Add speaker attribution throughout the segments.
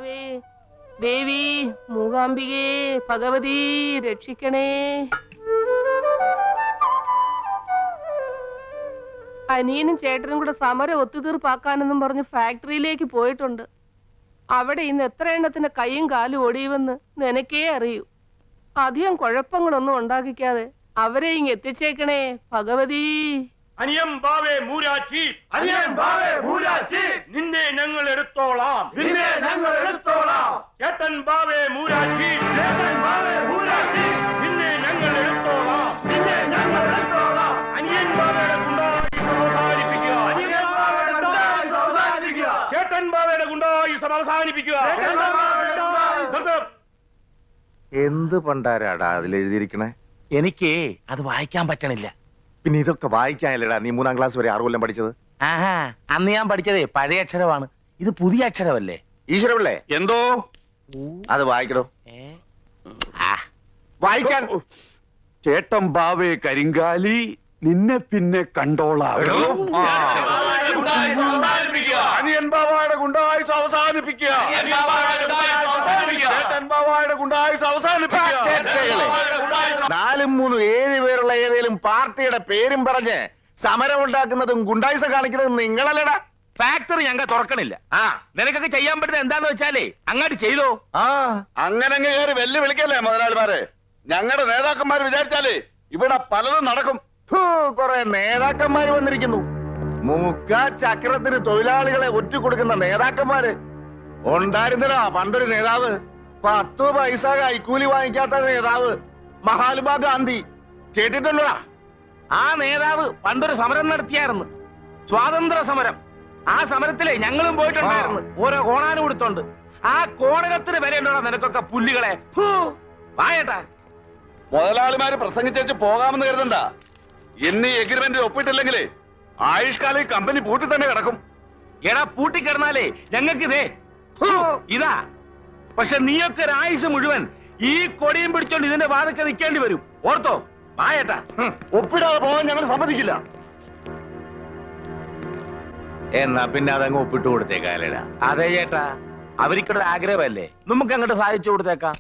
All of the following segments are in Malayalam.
Speaker 1: മാതാവേ, ദേവി, മൂകാംബികേ, ഭഗവതി രക്ഷിക്കണേ. അനിയനും ചേട്ടനും കൂടെ സമരം ഒത്തുതീർപ്പാക്കാനെന്നും പറഞ്ഞ് ഫാക്ടറിയിലേക്ക് പോയിട്ടുണ്ട്. അവിടെ ഇന്ന് എത്ര എണ്ണത്തിന്റെ കൈയും കാലും ഒടിയുമെന്ന് നിനക്കേ അറിയൂ. അധികം കുഴപ്പങ്ങളൊന്നും ഉണ്ടാക്കിക്കാതെ അവരെ ഇങ്ങ് എത്തിച്ചേക്കണേ ഭഗവതി.
Speaker 2: അനിയം ബാവേ മൂരാച്ചി, അനിയം ബാവേ മൂരാച്ചി, നിന്നെ ഞങ്ങൾ എടുത്തോളാം, നിന്നെ ഞങ്ങൾ എടുത്തോളാം. ചേട്ടൻ ബാവേ മൂരാച്ചി, ചേട്ടൻ ബാവേ മൂരാച്ചി, നിന്നെ ഞങ്ങൾ എടുത്തോളാം, നിന്നെ ഞങ്ങൾ എടുത്തോളാം. അനിയൻ ബാവയുടെ ഗുണ്ടായുസം അവസാനിപ്പിക്കുക, അനിയൻ ബാവയുടെ ഗുണ്ടായുസം അവസാനിപ്പിക്കുക, ചേട്ടൻ ബാവയുടെ ഗുണ്ടായുസം അവസാനിപ്പിക്കുക.
Speaker 3: എന്ത് പണ്ടാരാടാ അതിലെഴുതിയിരിക്കണേ?
Speaker 4: എനിക്ക് അത് വായിക്കാൻ പറ്റണില്ല.
Speaker 3: പിന്നെ ഇതൊക്കെ വായിക്കാനല്ലേടാ നീ 3ാം ക്ലാസ് വരെ 6 കൊല്ലം പഠിച്ചത്?
Speaker 4: ആഹാ, അന്ന് ഞാൻ പഠിച്ചതേ പഴയ അക്ഷരമാണ്, ഇത് പുതിയ അക്ഷരമല്ലേ?
Speaker 3: ഈശ്വരപിള്ളേ,
Speaker 2: എന്തോ
Speaker 3: അത് വായിക്കടോ.
Speaker 2: വായിക്കാൻ. ചേട്ടൻ ബാവേ കരിങ്കാലി, നിന്നെ പിന്നെ കണ്ടോളാം. അനിയൻ ബാവയുടെ ഗുണ്ടായുസ് അവസാനിപ്പിക്കുക, ചേട്ടൻ ബാവയുടെ ഗുണ്ടായുസ് അവസാനിപ്പിക്കുക.
Speaker 3: 4, 3, 7 പേരുള്ള ഏതെങ്കിലും പാർട്ടിയുടെ പേരും പറഞ്ഞ് സമരം ഉണ്ടാക്കുന്നതും ഗുണ്ടായുസം കാണിക്കുന്നതും നിങ്ങളല്ലടാ.
Speaker 4: ഫാക്ടറി ഞങ്ങൾ തുറക്കണില്ല. നിനക്കൊക്കെ ചെയ്യാൻ പറ്റുന്ന എന്താന്ന് വെച്ചാലേ അങ്ങോട്ട് ചെയ്തോ.
Speaker 2: അങ്ങനെ കയറി വെല്ലുവിളിക്കല്ലേ മുതലാളിമാരെ. ഞങ്ങളുടെ നേതാക്കന്മാര് വിചാരിച്ചാലേ ഇവിടെ പലതും നടക്കും.
Speaker 3: കുറെ നേതാക്കന്മാര് വന്നിരിക്കുന്നു. മുക്കാ ചക്രത്തിന് തൊഴിലാളികളെ ഒറ്റുകൊടുക്കുന്ന നേതാക്കന്മാര് ഉണ്ടായിരുന്നടാ പണ്ടൊരു നേതാവ്. 10 പൈസ കൈക്കൂലി വാങ്ങിക്കാത്ത നേതാവ് മഹാത്മാഗാന്ധി. കേട്ടിട്ടുള്ളടാ?
Speaker 4: ആ നേതാവ് പണ്ടൊരു സമരം നടത്തിയായിരുന്നു, സ്വാതന്ത്ര്യ സമരം. ആ സമരത്തിലെ ഞങ്ങളും പോയിട്ടുണ്ടായിരുന്നു, ഓരോ കോണാനും കൊടുത്തോണ്ട്. ആ കോണകത്തിന് വരെ ഉണ്ടോ നിനക്കൊക്കെ പുല്ലുകളെ. വായേട്ടാ,
Speaker 2: മുതലാളിമാര് പ്രസംഗിച്ചു പോകാമെന്ന് കരുതണ്ട. എന്നീ എഗ്രിമെന്റ് ഒപ്പിട്ടില്ലെങ്കിലേ ആയുഷ്കാലം ഈ കമ്പനി പൂട്ടി തന്നെ കിടക്കും.
Speaker 4: എടാ പൂട്ടിക്കിടന്നാലേ ഞങ്ങൾക്ക് ഇതേ ഇതാ. പക്ഷെ നീയൊക്കെ ഒരു ആയുസ് മുഴുവൻ ഈ കൊടിയും പിടിച്ചോണ്ട് ഇതിന്റെ വാതൊക്കെ നിൽക്കേണ്ടി വരും. ഓർത്തോ? വായേട്ടാ,
Speaker 2: ഒപ്പിടാതെ പോകാൻ ഞങ്ങൾ സമ്മതിക്കില്ല.
Speaker 3: എന്നാ പിന്നെ അതങ്ങ് ഒപ്പിട്ട് കൊടുത്തേക്കാലടാ.
Speaker 4: അതെ ചേട്ടാ, അവർക്കൊരു ആഗ്രഹമല്ലേ, നമുക്ക് അങ്ങോട്ട് സാധിച്ചു കൊടുത്തേക്കാം.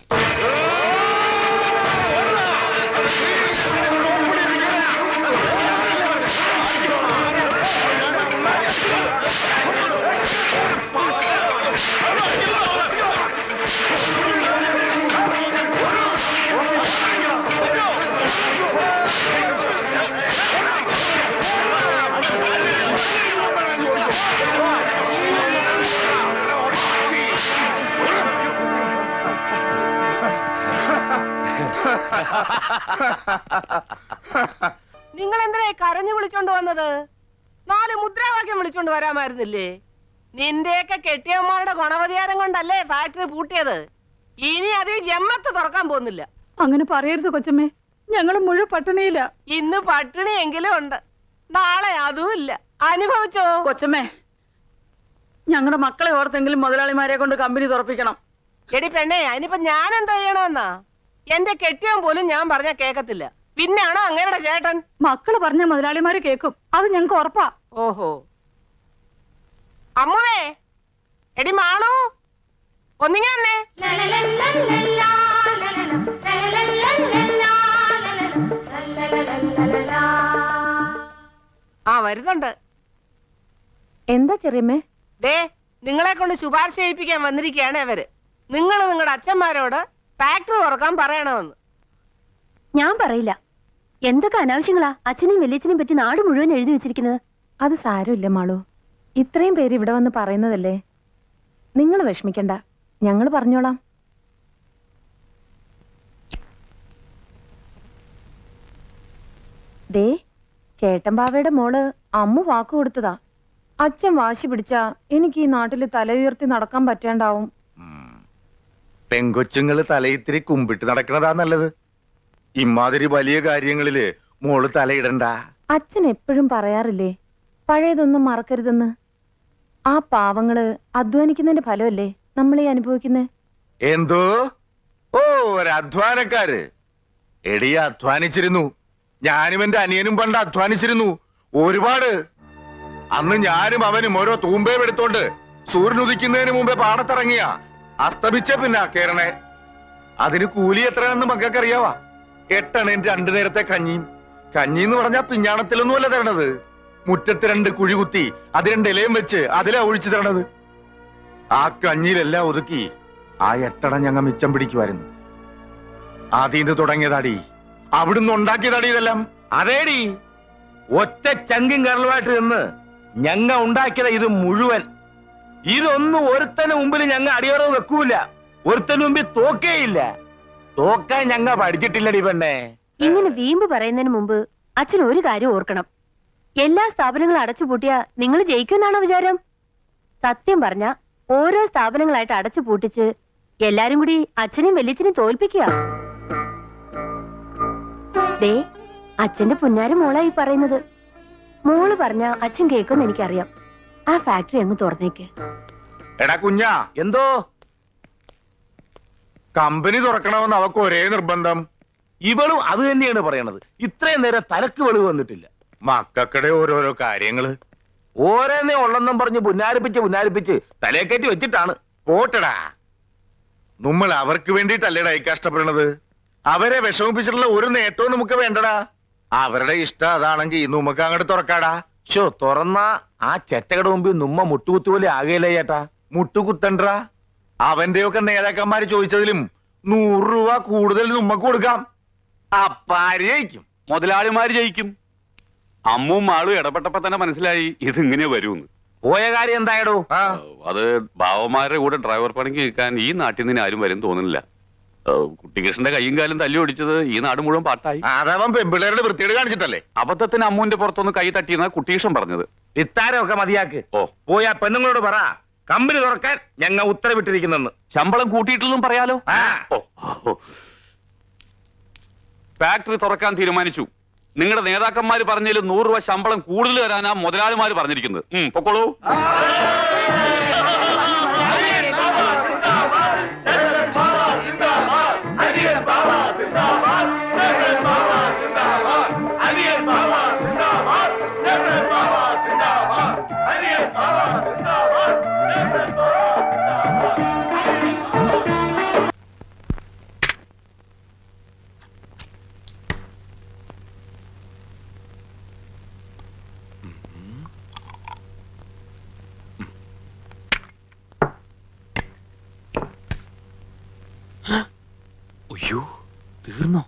Speaker 1: നിങ്ങൾ എന്തിനാ കരഞ്ഞു വിളിച്ചോണ്ട് വന്നത്? 4 മുദ്രാവാക്യം വിളിച്ചോണ്ട് വരാമായിരുന്നില്ലേ? നിന്റെയൊക്കെ കെട്ടിയമ്മമാരുടെ ഗുണവധികാരം കൊണ്ടല്ലേ ഫാക്ടറി പൂട്ടിയത്. ഇനി അത് ജമ്മത്ത് തുറക്കാൻ പോകുന്നില്ല.
Speaker 5: അങ്ങനെ പറയരുത് കൊച്ചമ്മേ, ഞങ്ങൾ മുഴുവൻ പട്ടിണിയില്ല.
Speaker 1: ഇന്ന് പട്ടിണിയെങ്കിലും ഉണ്ട്, നാളെ അതും ഇല്ല. അനുഭവിച്ചോ
Speaker 5: കൊച്ചമ്മേ? ഞങ്ങളുടെ മക്കളെ ഓർത്തെങ്കിലും മുതലാളിമാരെ കൊണ്ട് കമ്പനി തുറപ്പിക്കണം.
Speaker 1: എടി പെണ്ണേ, അതിനിപ്പോ ഞാൻ എന്താ ചെയ്യണമെന്നാ? എന്റെ കെട്ടിയവൻ പോലും ഞാൻ പറഞ്ഞാ കേക്കത്തില്ല, പിന്നാണോ അങ്ങയുടെ ചേട്ടൻ?
Speaker 5: മക്കള് പറഞ്ഞ മുതലാളിമാര് കേക്കും, അത് ഞങ്ങക്ക് ഉറപ്പാ.
Speaker 1: ഓഹോ. അമ്മുവേ, എടി മാളു, ഒന്നിങ്ങന്നെ. ആ വരുന്നുണ്ട്.
Speaker 5: എന്താ ചെറിയമ്മേ?
Speaker 1: ദേ, നിങ്ങളെ കൊണ്ട് ശുപാർശ ചെയ്യിപ്പിക്കാൻ വന്നിരിക്കുകയാണ് അവര്. നിങ്ങൾ നിങ്ങളുടെ അച്ഛന്മാരോട് ഫാക്ടറി തുറക്കാൻ പറയണമെന്ന്.
Speaker 6: ഞാൻ പറയില്ല. എന്തൊക്കെ അനാവശ്യങ്ങളാ അച്ഛനെയും വലിയച്ഛനെയും പറ്റി നാട് മുഴുവൻ എഴുതി വെച്ചിരിക്കുന്നത്.
Speaker 5: അത് സാരമില്ല മാളു, ഇത്രയും പേര് ഇവിടെ വന്ന് പറയുന്നതല്ലേ. നിങ്ങൾ വിഷമിക്കണ്ട, ഞങ്ങൾ പറഞ്ഞോളാം. ദേ, ചേട്ടൻ ബാവയുടെ മോള് അമ്മു വാക്ക് കൊടുത്തതാ. അച്ഛൻ വാശി പിടിച്ചാ എനിക്ക് ഈ നാട്ടില് തല ഉയർത്തി നടക്കാൻ പറ്റേണ്ടാവും.
Speaker 3: പെങ്കൊച്ചുങ്ങള് തലയിത്തിരി കുമ്പിട്ട് നടക്കണതാ നല്ലത്. ഇമാതിരി വലിയ കാര്യങ്ങളില് മോള് തലയിടണ്ട.
Speaker 5: അച്ഛൻ എപ്പോഴും പറയാറില്ലേ, പഴയതൊന്നും മറക്കരുതെന്ന്. ആ പാവങ്ങള് അധ്വാനിക്കുന്നതിന്റെ ഫലമല്ലേ നമ്മൾ ഈ അനുഭവിക്കുന്നേ.
Speaker 3: എന്തോ? ഓ, ഒരു അധ്വാനക്കാര്. എടി, അധ്വാനിച്ചിരുന്നു. ഞാനും എന്റെ അനിയനും പണ്ട് അധ്വാനിച്ചിരുന്നു, ഒരുപാട്. അന്ന് ഞാനും അവനും ഓരോ തൂമ്പയും എടുത്തോണ്ട് സൂര്യൻ ഉദിക്കുന്നതിന് മുമ്പേ പാടത്തിറങ്ങിയ അസ്തമിച്ച പിന്നെ കേറണേ. അതിന് കൂലി എത്രയാണെന്ന് മക്കൾക്ക് അറിയാവാ? 8 അണയും 2 നേരത്തെ കഞ്ഞിയും. കഞ്ഞി എന്ന് പറഞ്ഞാ പിഞ്ഞാണത്തിലൊന്നുമല്ല തരണത്. മുറ്റത്ത് 2 കുഴി കുത്തി അത് 2 ഇലയും വെച്ച് അതിലാ ഒഴിച്ചു തരണത്. ആ കഞ്ഞിയിലെല്ലാം ഒതുക്കി ആ 8 അണ ഞങ്ങ മിച്ചം പിടിക്കുമായിരുന്നു. ആദ്യം തുടങ്ങിയതാടി, അവിടുന്ന് ഉണ്ടാക്കിയതാടി ഇതെല്ലാം.
Speaker 4: അതേടി, ഒറ്റ ചങ്കും കരളുമായിട്ട് നിന്ന് ഞങ്ങ ഉണ്ടാക്കിയത് ഇത് മുഴുവൻ. ഇതൊന്നും ഒരുത്തന് മുമ്പിൽ ഞങ്ങ അടിയറവ് വെക്കൂല, ഒരുത്തന് മുമ്പിൽ തോക്കേയില്ല. തോക്കാൻ ഞങ്ങ പഠിച്ചിട്ടില്ലടി പെണ്ണേ.
Speaker 6: ഇങ്ങനെ വീമ്പ് പറയുന്നതിന് മുമ്പ് അച്ഛൻ ഒരു കാര്യം ഓർക്കണം. എല്ലാ സ്ഥാപനങ്ങളും അടച്ചുപൂട്ടിയാ നിങ്ങൾ ജയിക്കുമെന്നാണോ വിചാരം? സത്യം പറഞ്ഞ ഓരോ സ്ഥാപനങ്ങളായിട്ട് അടച്ചു പൂട്ടിച്ച് എല്ലാരും കൂടി അച്ഛനെയും വല്യച്ഛനെയും തോൽപ്പിക്കുക. ദേ, അച്ഛന്റെ പുന്നാര മോളായി പറയുന്നത്. മോള് പറഞ്ഞ അച്ഛൻ കേൾക്കുമെന്ന് എനിക്കറിയാം. ആ ഫാക്ടറി അങ്ങ് തുറന്നേക്ക്.
Speaker 3: എടാ കുഞ്ഞാ,
Speaker 4: എന്തോ
Speaker 3: കമ്പനി തുറക്കണമെന്ന് അവക്ക് ഒരേ നിർബന്ധം.
Speaker 4: ഇവളും അത് തന്നെയാണ് പറയണത്. ഇത്രയും നേരം തലക്ക് വെളിവ് വന്നിട്ടില്ല.
Speaker 3: മക്കൾക്കിടെ ഓരോരോ കാര്യങ്ങള്
Speaker 4: ഓരോന്നേ ഉള്ളെന്നും പറഞ്ഞ് പുന്നാരിപ്പിച്ച് തലയേക്കറ്റി വെച്ചിട്ടാണ്.
Speaker 3: പോട്ടടാ, നമ്മൾ അവർക്ക് വേണ്ടിയിട്ടല്ലേടാ ഈ കഷ്ടപ്പെടുന്നത്. അവരെ വിഷമിപ്പിച്ചിട്ടുള്ള ഒരു നേട്ടവും നമുക്ക് വേണ്ടടാ. അവരുടെ ഇഷ്ടം അതാണെങ്കിൽ നമുക്ക് അങ്ങോട്ട് തുറക്കാടാ.
Speaker 4: തുറന്ന ആ ചെറ്റകളുടെ മുമ്പിൽ നമ്മ മുട്ടുകുത്തി പോലെ ആകെയില്ല ചേട്ടാ.
Speaker 3: മുട്ടുകുത്തണ്ടാ. അവന്റെയൊക്കെ നേതാക്കന്മാര് ചോദിച്ചതിലും 100 രൂപ കൂടുതൽ നമുക്ക് കൊടുക്കാം. അപ്പാര് ജയിക്കും?
Speaker 7: മുതലാളിമാര് ജയിക്കും. അമ്മും മാളും ഇടപെട്ടപ്പോ തന്നെ മനസ്സിലായി ഇതിങ്ങനെ വരുമെന്ന്.
Speaker 4: പോയ കാര്യം എന്തായടോ?
Speaker 7: അത് ബാവമാരുടെ കൂടെ ഡ്രൈവർ പണിക്ക് നിൽക്കാൻ ഈ നാട്ടിൽ നിന്ന് ആരും വരും തോന്നുന്നില്ല. കുട്ടികൃഷ്ണന്റെ കൈയും കാലും തല്ലി ഓടിച്ചത് ഈ നാട് മുഴുവൻ പാട്ടായി.
Speaker 3: അതവൻ പെമ്പിള്ളേരുടെ വൃത്തിയോട് കാണിച്ചിട്ടല്ലേ.
Speaker 7: അബദ്ധത്തിന് അമ്മുവിന്റെ പുറത്തൊന്ന് കൈ തട്ടിയെന്ന കുട്ടികൃഷ്ണൻ പറഞ്ഞത്.
Speaker 4: ഇത്താരമൊക്കെ മതിയാക്ക്. പോയാ പെണ്ണുങ്ങളോട് പറ കമ്പനി തുറക്കാൻ ഞങ്ങൾ ഉത്തരവിട്ടിരിക്കുന്നെന്ന്.
Speaker 7: ശമ്പളം കൂട്ടിയിട്ടില്ലെന്നും പറയാലോ. ഫാക്ടറി തുറക്കാൻ തീരുമാനിച്ചു. നിങ്ങളുടെ നേതാക്കന്മാര് പറഞ്ഞതിൽ 100 രൂപ ശമ്പളം കൂടുതൽ തരാനാ മുതലാളിമാര് പറഞ്ഞിരിക്കുന്നത്. പൊക്കോളൂ.
Speaker 8: അയ്യോ, തീർന്നോ?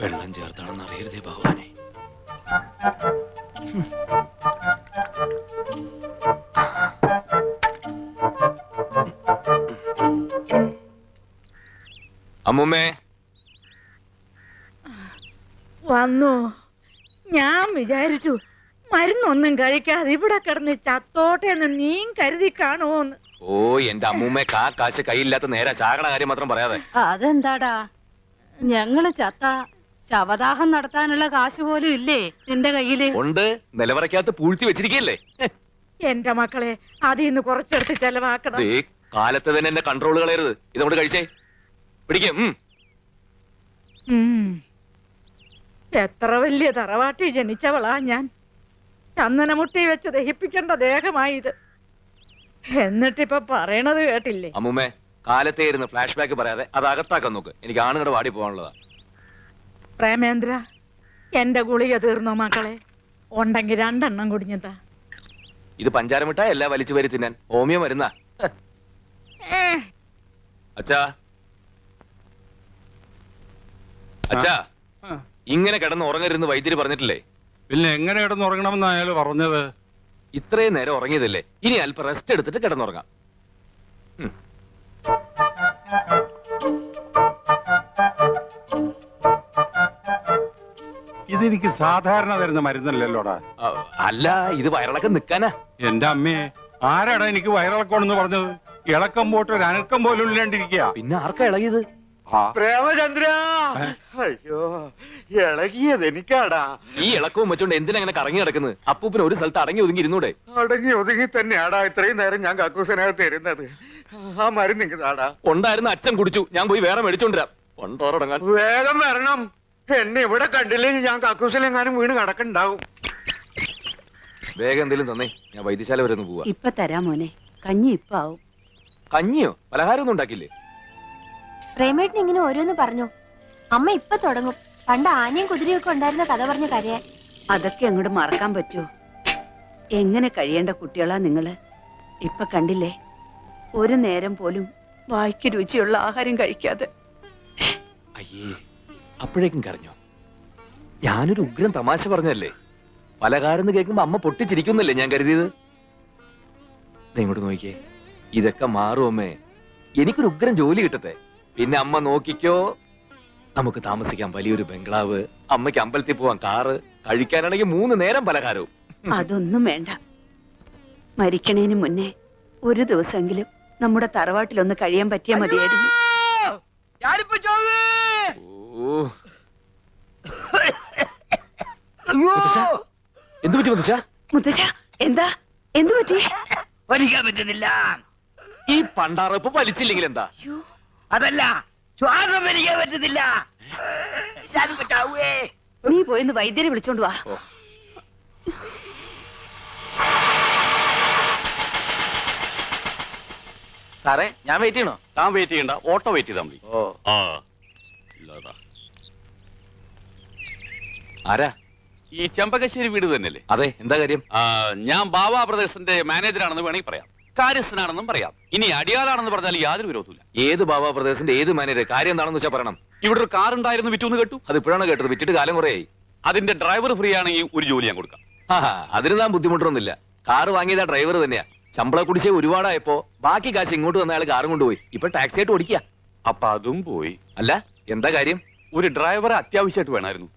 Speaker 8: വെള്ളം ചേർത്താണെന്ന് അറിയരുതേ ഭഗവാനെ.
Speaker 4: അമ്മുമ്മേ
Speaker 9: വന്നു. ഞാൻ വിചാരിച്ചു മരുന്നൊന്നും കഴിക്കാതെ ഇവിടെ കിടന്ന് ചത്തോട്ടെ എന്ന് നീ കരുതി കാണുമോന്ന്.
Speaker 8: ഓ, എന്റെ അമ്മൂമ്മ കാശ് കയ്യില്ലാത്ത നേരെ ചാകണ കാര്യം മാത്രം പറയാതെ.
Speaker 9: അതെന്താടാ, ഞങ്ങള് ചത്ത ശവദാഹം നടത്താനുള്ള കാശ് പോലും ഇല്ലേ നിന്റെ കയ്യില്?
Speaker 8: ഉണ്ട്, നിലവറയ്ക്കകത്ത് പൂഴ്ത്തി വെച്ചിരിക്കല്ലേ.
Speaker 9: എന്റെ മക്കളെ, അതിൽ നിന്ന് കുറച്ചെടുത്ത് ചെലവാക്കണം.
Speaker 8: കാലത്ത് തന്നെ എന്റെ കൺട്രോൾ കളയരുത്. ഇതോട് കഴിച്ചേ പിടിക്കും.
Speaker 9: എത്ര വലിയ തറവാട്ടി ജനിച്ചവളാ ഞാൻ. ചന്ദനമുട്ടി വെച്ച് ദഹിപ്പിക്കേണ്ട ദേഹമായി ഇത്. എന്നിട്ടിപ്പൊ പറയണത് കേട്ടില്ലേ?
Speaker 8: അമ്മൂമ്മേ, കാലത്തേ ഇരുന്ന് ഫ്ലാഷ് ബാക്ക് പറയാതെ അത് അകത്താക്കാൻ നോക്ക്. എനിക്ക് ആണുങ്ങളുടെ വാടി പോകാനുള്ളതാ.
Speaker 9: പ്രേമേന്ദ്ര, എന്റെ ഗുളിക തീർന്നോ മക്കളെ? ഉണ്ടെങ്കിൽ 2 എണ്ണം കുടിഞ്ഞതാ.
Speaker 8: ഇത് പഞ്ചാര മിഠായി അല്ല വലിച്ചു വരി തിന്നാൻ. ഹോമിയോ മരുന്നാ. അച്ഛാ, അച്ഛാ, ഇങ്ങനെ കിടന്ന് ഉറങ്ങരുന്ന് വൈദ്യര് പറഞ്ഞിട്ടില്ലേ?
Speaker 7: പിന്നെ എങ്ങനെ കിടന്നുറങ്ങണമെന്ന് അയാൾ പറഞ്ഞത്?
Speaker 8: ഇത്രയും നേരം ഉറങ്ങിയതല്ലേ, ഇനി അല്പം റെസ്റ്റ് എടുത്തിട്ട് കിടന്നുറങ്ങാം.
Speaker 7: ഇതെനിക്ക് സാധാരണ തരുന്ന മരുന്നല്ലല്ലോടാ.
Speaker 8: അല്ല, ഇത് വയറിളക്കം നിക്കാനാ.
Speaker 7: എന്റെ അമ്മയെ, ആരാടാ എനിക്ക് വയറിളക്കമാണെന്ന് പറഞ്ഞത്? ഇളക്കം പോട്ട് ഒരു അനക്കം പോലും ഇല്ലാണ്ടിരിക്കുക.
Speaker 8: പിന്നെ ആർക്കാ ഇളകിയത്?
Speaker 3: പ്രേമചന്ദ്ര, അയ്യോ, ഇളകിയത് എനിക്കാടാ.
Speaker 8: ഈ ഇളക്കവും വെച്ചോണ്ട് എന്തിനങ്ങനെ കറങ്ങി നടക്കുന്നത്? അപ്പൂപ്പിന് ഒരു സ്ഥലത്ത് അടങ്ങി ഒതുങ്ങി ഇരുന്നൂടെ?
Speaker 3: അടങ്ങി ഒതുങ്ങി തന്നെയാടാ ഇത്രയും നേരം ഞാൻ കക്കൂസിനകത്ത് തരുന്നത്. ആ മരുന്ന് നിങ്ങടാ.
Speaker 8: ഉണ്ടായിരുന്ന അച്ഛൻ കുടിച്ചു, ഞാൻ പോയി വേറെ മേടിച്ചോണ്ടിരാം. കൊണ്ടോറടങ്ങാൻ
Speaker 3: വേഗം വരണം. എന്നെ ഇവിടെ കണ്ടില്ലെങ്കിൽ ഞാൻ കക്കൂസിലെങ്ങാനും വീണ് കിടക്കണ്ടാവും.
Speaker 8: വേഗം എന്തെങ്കിലും തന്നേ, ഞാൻ വൈദ്യശാല വരെ ഒന്ന് പോവാ.
Speaker 9: ഇപ്പൊ തരാം മോനെ, കഞ്ഞി ഇപ്പൊ ആവും.
Speaker 8: കഞ്ഞിയോ? പലഹാരം ഒന്നും ഉണ്ടാക്കില്ലേ?
Speaker 6: പ്രേമേട്ടൻ ഇങ്ങനെ ഓരോന്ന് പറഞ്ഞു. അമ്മ ഇപ്പൊ തുടങ്ങും. പണ്ട് ആനയും കുതിരയും ഒക്കെ ഉണ്ടായിരുന്ന കഥ പറഞ്ഞ കരയാൻ.
Speaker 9: അതൊക്കെ അങ്ങോട്ട് മറക്കാൻ പറ്റുമോ? എങ്ങനെ കഴിയേണ്ട കുട്ടികളാ നിങ്ങള്. ഇപ്പൊ കണ്ടില്ലേ, ഒരു നേരം പോലും വായ്ക്ക് രുചിയുള്ള ആഹാരം കഴിക്കാതെ.
Speaker 8: അയ്യേ, അപ്പോഴേക്കും കരഞ്ഞോ? ഞാനൊരു ഉഗ്രം തമാശ പറഞ്ഞല്ലേ. പലഹാരം കേൾക്കുമ്പോ അമ്മ പൊട്ടിച്ചിരിക്കുന്നല്ലേ ഞാൻ കരുതിയത്. ഇങ്ങോട്ട് നോക്കിയേ, ഇതൊക്കെ മാറും അമ്മേ. എനിക്കൊരു ഉഗ്രം ജോലി കിട്ടട്ടെ, പിന്നെ അമ്മ നോക്കിക്കോ. നമുക്ക് താമസിക്കാൻ വലിയൊരു ബംഗ്ലാവ്, അമ്മയ്ക്ക് അമ്പലത്തിൽ പോവാൻ കാറ്, കഴിക്കാനാണെങ്കിൽ 3 നേരം പലഹാരവും.
Speaker 9: അതൊന്നും വേണ്ട. മരിക്കണേന് മുന്നേ ഒരു ദിവസമെങ്കിലും നമ്മുടെ തറവാട്ടിലൊന്ന് കഴിയാൻ പറ്റിയാ മതിയായിരുന്നു.
Speaker 8: ഓ, എന്തു പറ്റി മുത്തശ്ശ?
Speaker 9: മുത്തശ്ശ, എന്താ എന്തു പറ്റി?
Speaker 4: വലിക്കാൻ പറ്റുന്നില്ല.
Speaker 8: ഈ പണ്ടാറപ്പ് വലിച്ചില്ലെങ്കിൽ എന്താ?
Speaker 4: അതല്ല, ശ്വാസം വലിക്കാൻ പറ്റുന്നില്ല.
Speaker 9: നീ പോയിന്ന് വൈദ്യരെ വിളിച്ചോണ്ട് വാ.
Speaker 4: സാറേ, ഞാൻ വെയിറ്റ് ചെയ്യണോ?
Speaker 7: താൻ വെയിറ്റ് ചെയ്യണ്ട, ഓട്ടോ വെയിറ്റ് ചെയ്താൽ മതി.
Speaker 8: ഓ,
Speaker 7: ആ ഇല്ലടാ.
Speaker 8: ആരാ?
Speaker 7: ഈ ചെമ്പകശ്ശേരി വീട് തന്നെയല്ലേ?
Speaker 8: അതെ, എന്താ കാര്യം?
Speaker 7: ഞാൻ ബാബ ബ്രദേഴ്സിന്റെ മാനേജറാണെന്ന് വേണമെങ്കിൽ പറയാം, കാര്യസ്ഥനാണെന്നും പറയാം. ഇനി അടിയാളാണെന്ന് പറഞ്ഞാൽ യാതൊരു വിരോധമില്ല.
Speaker 8: ഏത് ബാബാ പ്രദേശത്തിന്റെ ഏത് മാനേജർ? കാര്യം എന്താണെന്ന് വെച്ചാൽ പറയണം.
Speaker 7: ഇവിടെ ഒരു കാർ ഉണ്ടായിരുന്നു, വിറ്റൂന്ന് കേട്ടു.
Speaker 8: അത് ഇപ്പോഴാണ് കേട്ടത്, വിറ്റിട്ട് കാലം കുറയായി.
Speaker 7: അതിന്റെ ഡ്രൈവർ ഫ്രീ ആണെങ്കിൽ ഒരു ജോലി ഞാൻ കൊടുക്കാം.
Speaker 8: അതിന് താൻ ബുദ്ധിമുട്ടൊന്നുമില്ല. കാറ് വാങ്ങിയത് ഡ്രൈവർ തന്നെയാ. ശമ്പള കുടിശ്ശേ ഒരുപാടായപ്പോ ബാക്കി കാശ് ഇങ്ങോട്ട് വന്ന അയാൾ കാറും കൊണ്ടുപോയി. ഇപ്പൊ ടാക്സി ആയിട്ട് ഓടിക്കുക.
Speaker 7: അപ്പൊ അതും പോയി.
Speaker 8: അല്ല, എന്താ കാര്യം?
Speaker 7: ഒരു ഡ്രൈവറെ അത്യാവശ്യമായിട്ട് വേണമായിരുന്നു.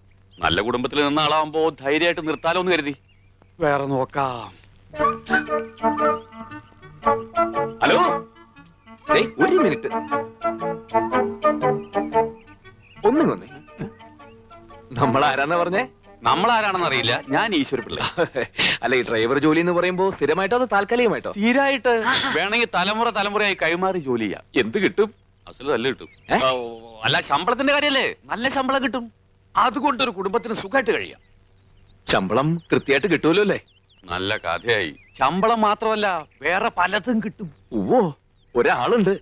Speaker 7: നല്ല കുടുംബത്തിൽ നിന്ന ആളാവുമ്പോ ധൈര്യമായിട്ട് നിർത്താലോ എന്ന് കരുതി. വേറെ നോക്കാം.
Speaker 8: ഹലോ, ഒരു മിനിറ്റ് ഒന്നും വന്നേ. നമ്മളാരാന്നാ പറഞ്ഞേ?
Speaker 7: നമ്മളാരാണെന്ന് അറിയില്ല, ഞാൻ ഈശ്വരപിള്ള.
Speaker 8: അല്ല, ഈ ഡ്രൈവർ ജോലി എന്ന് പറയുമ്പോ സ്ഥിരമായിട്ടോ അതോ താൽക്കാലികമായിട്ടോ?
Speaker 7: തീരായിട്ട് വേണമെങ്കിൽ തലമുറയായി കൈമാറി ജോലി ചെയ്യാം. എന്ത് കിട്ടും? അസല് നല്ല കിട്ടും. അല്ല, ശമ്പളത്തിന്റെ കാര്യല്ലേ, നല്ല ശമ്പളം കിട്ടും. അതുകൊണ്ടൊരു കുടുംബത്തിന് സുഖമായിട്ട് കഴിയാം.
Speaker 8: ശമ്പളം കൃത്യമായിട്ട് കിട്ടുമല്ലോ അല്ലേ?
Speaker 7: നല്ല കഥയായി. ശമ്പളം മാത്രമല്ല, വേറെ പലതും കിട്ടും.
Speaker 8: ഓ, ഒരാളുണ്ട്,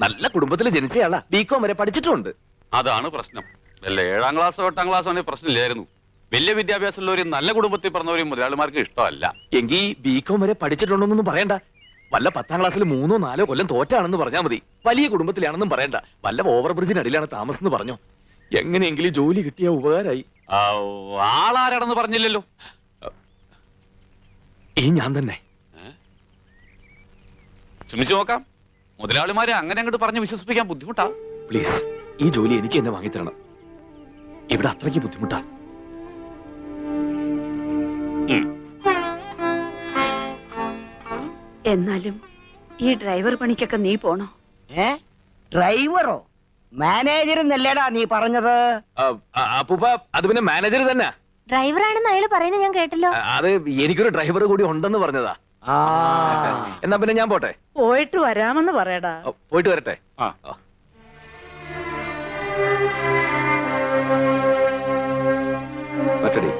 Speaker 8: നല്ല കുടുംബത്തിൽ ജനിച്ചയാളാ, ബികോം വരെ പഠിച്ചിട്ടുണ്ട്.
Speaker 7: അതാണ് പ്രശ്നം. വല്ല 7ാം ക്ലാസ്സോ 8ാം ക്ലാസ്സോ ആണെങ്കിൽ പ്രശ്നമില്ലായിരുന്നു. വലിയ വിദ്യാഭ്യാസമുള്ളവരും നല്ല കുടുംബത്തിൽ പറഞ്ഞവരും മുതലാളിമാർക്ക് ഇഷ്ടമല്ല.
Speaker 8: എങ്കിൽ ബികോം വരെ പഠിച്ചിട്ടുണ്ടോന്നൊന്നും പറയണ്ട. വല്ല 10ാം ക്ലാസ്സിൽ 3 4 കൊല്ലം തോറ്റാണെന്ന് പറഞ്ഞാൽ മതി. വലിയ കുടുംബത്തിലാണെന്നും പറയണ്ട. വല്ല ഓവർ ബ്രിഡ്ജിനടിയിലാണ് താമസം എന്ന് പറഞ്ഞോ. എങ്ങനെയെങ്കിലും ജോലി കിട്ടിയ ഉപകാരമായി.
Speaker 7: ആളാരാണെന്ന് പറഞ്ഞില്ലല്ലോ.
Speaker 8: ഈ ഞാൻ തന്നെ.
Speaker 7: ശ്രമിച്ചു നോക്കാം. മുതലാളിമാരെ അങ്ങനെ അങ്ങോട്ട് പറഞ്ഞ് വിശ്വസിപ്പിക്കാൻ ബുദ്ധിമുട്ടാ.
Speaker 8: പ്ലീസ്, ഈ ജോലി എനിക്ക് എന്നെ വാങ്ങിത്തരണം. ഇവിടെ അത്രയ്ക്ക് ബുദ്ധിമുട്ടാ.
Speaker 9: എന്നാലും ഈ ഡ്രൈവർ പണിക്കൊക്കെ നീ പോണോ?
Speaker 4: ഡ്രൈവറോ? മാനേജർ എന്നല്ലേടാ നീ പറഞ്ഞത്?
Speaker 8: അപ്പൂപ്പ, അത് പിന്നെ മാനേജർ തന്നെ.
Speaker 6: ഡ്രൈവറാണെന്ന് അയാൾ പറയുന്നത് ഞാൻ കേട്ടല്ലോ.
Speaker 8: അത് എനിക്കൊരു ഡ്രൈവർ കൂടി ഉണ്ടെന്ന് പറഞ്ഞതാ. എന്നാ പിന്നെ ഞാൻ പോട്ടെ.
Speaker 9: പോയിട്ട് വരാമെന്ന് പറയടാ.
Speaker 8: പോയിട്ട് വരട്ടെ. പറ്റടി.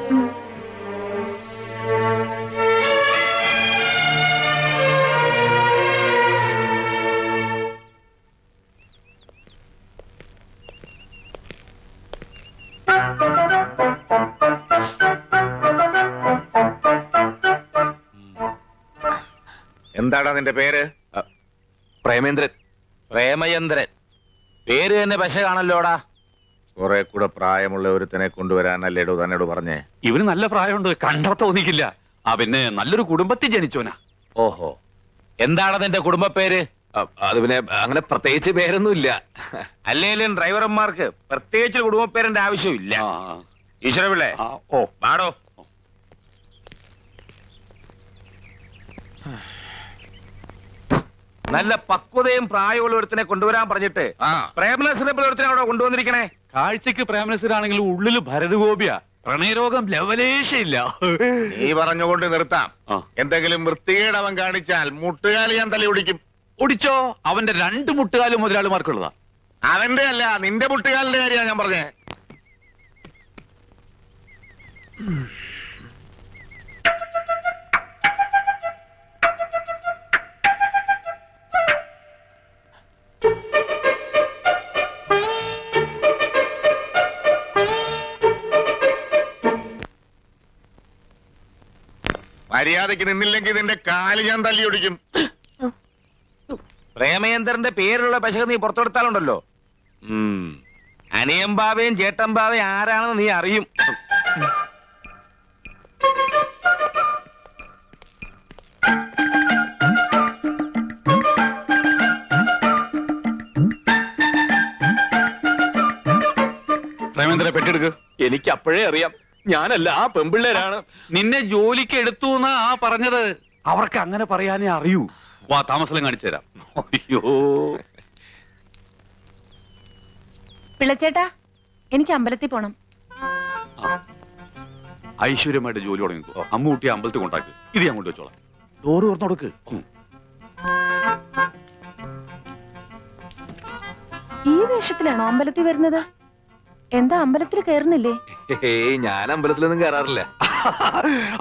Speaker 3: എന്താടാ നിന്റെ പേര്?
Speaker 8: പ്രേമേന്ദ്രൻ.
Speaker 4: പ്രേമചന്ദ്രൻ. പേര് തന്നെ പശ കാണല്ലോടാ.
Speaker 3: കുറെ കൂടെ പ്രായമുള്ള ഒരുത്തനെ കൊണ്ടുവരാനല്ലേടോ തന്നോട് പറഞ്ഞേ?
Speaker 7: ഇവന് നല്ല പ്രായമുണ്ട്, കണ്ടാ തോന്നിക്കില്ല. പിന്നെ നല്ലൊരു കുടുംബത്തിൽ ജനിച്ചോനാ.
Speaker 8: ഓഹോ,
Speaker 4: എന്താണ് നിന്റെ കുടുംബ പേര്?
Speaker 8: അത് പിന്നെ അങ്ങനെ പ്രത്യേകിച്ച് പേരൊന്നുമില്ല.
Speaker 4: അല്ലേലും ഡ്രൈവർമാർക്ക് പ്രത്യേകിച്ച് കുടുംബ പേരിന്റെ ആവശ്യമില്ല. ഈശ്വരപിള്ളേ,
Speaker 7: ഓ
Speaker 4: പാടോ. നല്ല പക്വതയും പ്രായമുള്ള ഒരുത്തിനെ കൊണ്ടുവരാൻ പറഞ്ഞിട്ട് പ്രേമനസിനെ ഒരുത്തിനെ അവിടെ കൊണ്ടുവന്നിരിക്കണേ.
Speaker 7: കാഴ്ചക്ക് പ്രേമനസരാണെങ്കിലും ഉള്ളില് ഭരതഗോപിയ. പ്രണയരോഗം ലവലേശയില്ല.
Speaker 3: നീ പറഞ്ഞുകൊണ്ട് നിർത്താം. എന്തെങ്കിലും വൃത്തികേട് അവൻ കാണിച്ചാൽ മുട്ടുകാലി ഞാൻ തലി ഒടിക്കും.
Speaker 7: ഒടിച്ചോ? അവന്റെ 2 മുട്ടുകാലും മുതലാളിമാർക്കുള്ളതാ.
Speaker 3: അവന്റെ അല്ല, നിന്റെ മുട്ടുകാലിന്റെ കാര്യമാണ് ഞാൻ പറഞ്ഞേ. മര്യാദയ്ക്ക് നിന്നില്ലെങ്കിൽ നിന്റെ കാല് ഞാൻ തല്ലി ഒടിക്കും.
Speaker 4: പ്രേമേന്ദ്രന്റെ പേരുള്ള പശക നീ പുറത്തെടുത്താലുണ്ടല്ലോ, അനിയമ്പാവയും ചേട്ടമ്പാവയും ആരാണെന്ന് നീ അറിയും.
Speaker 7: പ്രേമേന്ദ്രനെ പെട്ടെടുക്ക്.
Speaker 8: എനിക്ക് അപ്പോഴേ അറിയാം, ഞാനല്ല, ആ പെമ്പിള്ളേരാണ്.
Speaker 7: നിന്നെ ജോലിക്ക് എടുത്തു എന്നാ ആ പറഞ്ഞത്. അവർക്ക് അങ്ങനെ പറയാനേ അറിയൂ. വാ, താമസം കാണിച്ചു തരാം. അയ്യോ,
Speaker 5: പിള്ളച്ചേട്ടാ, എനിക്ക് അമ്പലത്തിൽ പോണം.
Speaker 7: ഐശ്വര്യമായിട്ട് ജോലി തുടങ്ങിക്കോ. അമ്മൂട്ടി അമ്പലത്തിൽ കൊണ്ടാക്ക്. ഇത് ഞാൻ കൊണ്ടുവച്ചോളാം. ഡോറ് തുറന്നു കൊടുക്ക്.
Speaker 5: ഈ വേഷത്തിലാണോ അമ്പലത്തിൽ വരുന്നത്? എന്താ അമ്പലത്തിൽ കയറുന്നില്ലേ?
Speaker 8: ഞാൻ അമ്പലത്തിലൊന്നും കയറാറില്ല.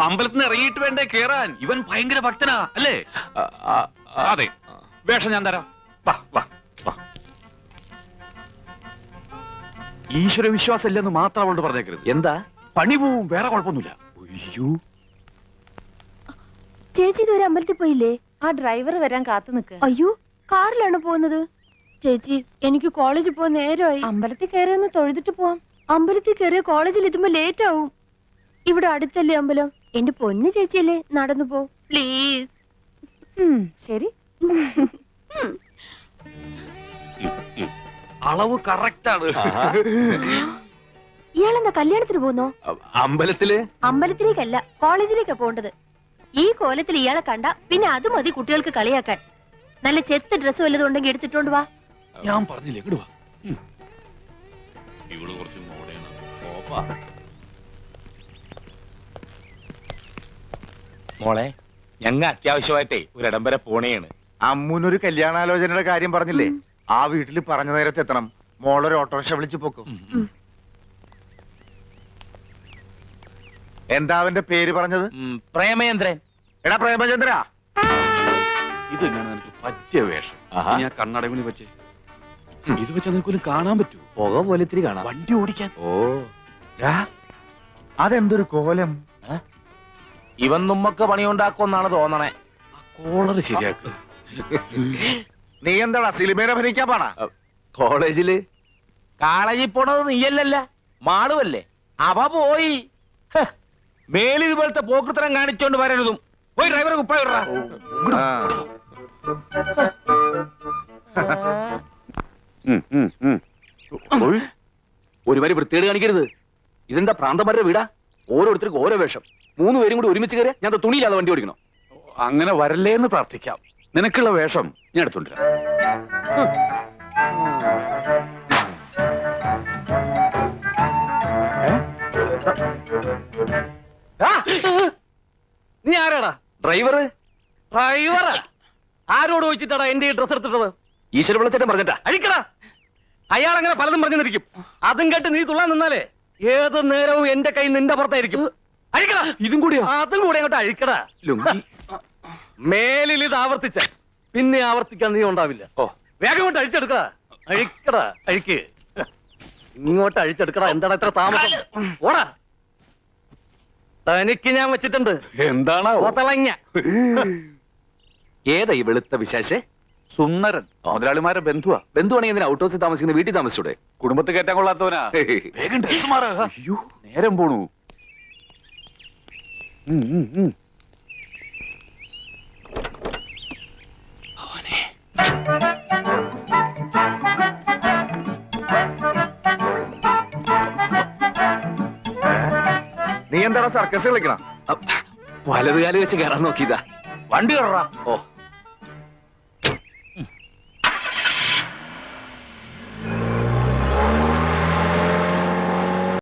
Speaker 7: അമ്പലത്തിൽ നിന്ന് ഇറങ്ങിയിട്ട് വേണ്ടേ കേറാൻ? ഇവൻ ഭയങ്കര ഭക്തനാ അല്ലേ? അതെ, വേഷം ഞാൻ തരാം. വാ വാ വാ. ഈശ്വര വിശ്വാസം ഇല്ലെന്ന് മാത്രം അവളോട് പറഞ്ഞേക്കരുത്.
Speaker 8: എന്താ?
Speaker 7: പണി പോവും, വേറെ കുഴപ്പമൊന്നുമില്ല. അയ്യോ,
Speaker 6: ചേച്ചി ഇതുവരെ അമ്പലത്തിൽ പോയില്ലേ?
Speaker 5: ആ ഡ്രൈവർ വരാൻ കാത്തു നിൽക്കുക.
Speaker 6: അയ്യോ, കാറിലാണ് പോകുന്നത്. ചേച്ചി, എനിക്ക് കോളേജിൽ പോകാൻ നേരമായി.
Speaker 5: അമ്പലത്തിൽ കയറി ഒന്ന് തൊഴുതിട്ട് പോവാം.
Speaker 6: അമ്പലത്തിൽ കയറിയ കോളേജിൽ എത്തുമ്പോ ലേറ്റ് ആവും. ഇവിടെ അടുത്തല്ലേ അമ്പലം? എന്റെ പൊന്നു ചേച്ചിയല്ലേ, നടന്നു പോ പ്ലീസ്.
Speaker 5: ശരി.
Speaker 7: അളവ് കറക്റ്റ് ആണ്.
Speaker 6: ഇയാളെന്താ കല്യാണത്തിന് പോകുന്നോ?
Speaker 8: അമ്പലത്തില്?
Speaker 6: അമ്പലത്തിലേക്കല്ല, കോളേജിലേക്കാ പോണ്ടത്. ഈ കോലത്തിൽ ഇയാളെ കണ്ട പിന്നെ അത് മതി കുട്ടികൾക്ക് കളിയാക്കാൻ. നല്ല ചെത്ത ഡ്രസ് വല്ലതും ഉണ്ടെങ്കിൽ എടുത്തിട്ടോണ്ട് വാ.
Speaker 7: ഞാൻ പറഞ്ഞില്ലേ, ഇങ്ങോട്ട് വാ. ഇവള് കുറച്ച് മോഡേണാ.
Speaker 4: മോളെ, ഞങ്ങ അത്യാവശ്യമായിട്ടേ ഒരിടം വരെ പോണേണ്.
Speaker 3: അമ്മൂനൊരു കല്യാണാലോചനയുടെ കാര്യം പറഞ്ഞില്ലേ? ആ വീട്ടിൽ പറഞ്ഞ നേരത്തെ എത്തണം. മോളൊരു ഓട്ടോറിക്ഷ വിളിച്ചു പോക്കും. എന്താ അവന്റെ പേര് പറഞ്ഞത്?
Speaker 4: പ്രേമേന്ദ്രൻ.
Speaker 3: എടാ പ്രേമചന്ദ്ര,
Speaker 7: ഇത് തന്നെയാണ് നിനക്ക് പറ്റിയ വേഷം. ഞാൻ കണ്ണടവിന് വെച്ചേ ഇത് വെച്ചാൽ നിനക്കൊന്നും കാണാൻ പറ്റൂ.
Speaker 8: പുക പോലെ ഇത്തിരി കാണാം.
Speaker 7: വണ്ടി ഓടിക്കാൻ.
Speaker 8: ഓ,
Speaker 3: അതെന്തൊരു കോലം!
Speaker 4: ഇവൻ നമ്മക്ക് പണിയുണ്ടാക്കുമെന്നാണ് തോന്നണേ.
Speaker 7: കോളറ് ശരിയാക്കുക.
Speaker 3: നീ എന്താടാ സിനിമയിൽ അഭിനയിക്കാൻ പാടാ?
Speaker 8: കോളേജില്
Speaker 4: കോളേജിൽ പോണത് നീയല്ലല്ല, മാളുവല്ലേ. അവ പോയി. മേലിൽ ഇതുപോലത്തെ പോക്കൃത്തരം കാണിച്ചോണ്ട് വരരുതും. പോയി ഡ്രൈവറെ കുപ്പായ ഇടറാ.
Speaker 8: ഒരു വരി വൃത്തികേട് കാണിക്കരുത്. ഇതെന്താ പ്രാന്തന്മാരുടെ വീടാ? ഓരോരുത്തർക്കും ഓരോ വേഷം. 3 പേരും കൂടി ഒരുമിച്ച് കയറിയ ഞാൻ തുണിയില്ലാതെ വണ്ടി ഓടിക്കണോ?
Speaker 7: അങ്ങനെ വരല്ലേ എന്ന് പ്രാർത്ഥിക്കാം. നിനക്കുള്ള വേഷം ഞാൻ എടുത്തോണ്ടിരാം.
Speaker 8: നീ ആരാടാ? ഡ്രൈവറ്?
Speaker 4: ഡ്രൈവറാ?
Speaker 8: ആരോട് ചോദിച്ചിട്ടാടാ എന്റെ ഡ്രസ് എടുത്തിട്ടത്? ഈശ്വര വിളിച്ചിട്ട് പറഞ്ഞിട്ടാ അഴിക്കടാ. അയാൾ അങ്ങനെ പലതും പറഞ്ഞിരിക്കും. അതും കേട്ട് നീ തുള്ളാൻ നിന്നാലേ ഏത് നേരവും എന്റെ കൈ നിന്റെ പുറത്തായിരിക്കും. അഴിക്കടാ. ഇതും കൂടിയോ? അതും കൂടെ അങ്ങോട്ട് അഴിക്കടാ. മേലിൽ ഇത് ആവർത്തിച്ച പിന്നെ ആവർത്തിക്കാൻ നീ ഉണ്ടാവില്ല. ഓ, വേഗം കൊണ്ട് അഴിച്ചെടുക്കടാ. അഴിക്കടാ, അഴിക്ക്. ഇങ്ങോട്ട് അഴിച്ചെടുക്കടാ. എന്താണ് എത്ര താമസം? ഓടാ. തനിക്ക് ഞാൻ വെച്ചിട്ടുണ്ട്.
Speaker 7: എന്താണ്
Speaker 8: തിളങ്ങ.
Speaker 7: ഏതാ ഈ വെളുത്ത വിശേഷേ? സുന്ദരൻ. മുതലാളിമാരെ ബന്ധുവാ.
Speaker 8: ബന്ധുവാണെങ്കിൽ എന്തിനാ ഔട്ട് ഹൗസിൽ താമസിക്കുന്ന വീട്ടിൽ താമസിച്ചൂടെ?
Speaker 7: കുടുംബത്തിൽ കയറ്റാൻ കൊള്ളാത്തവനാ. വേഗം ഡ്രസ് മാറാ. അയ്യോ, നേരം പോണു.
Speaker 3: നീ എന്താടാ സർക്കസ് കളിക്കണം?
Speaker 8: വലതുകാലം വെച്ച് കയറാൻ നോക്കിയതാ.
Speaker 4: വണ്ടി കയറാ.
Speaker 8: ഓ,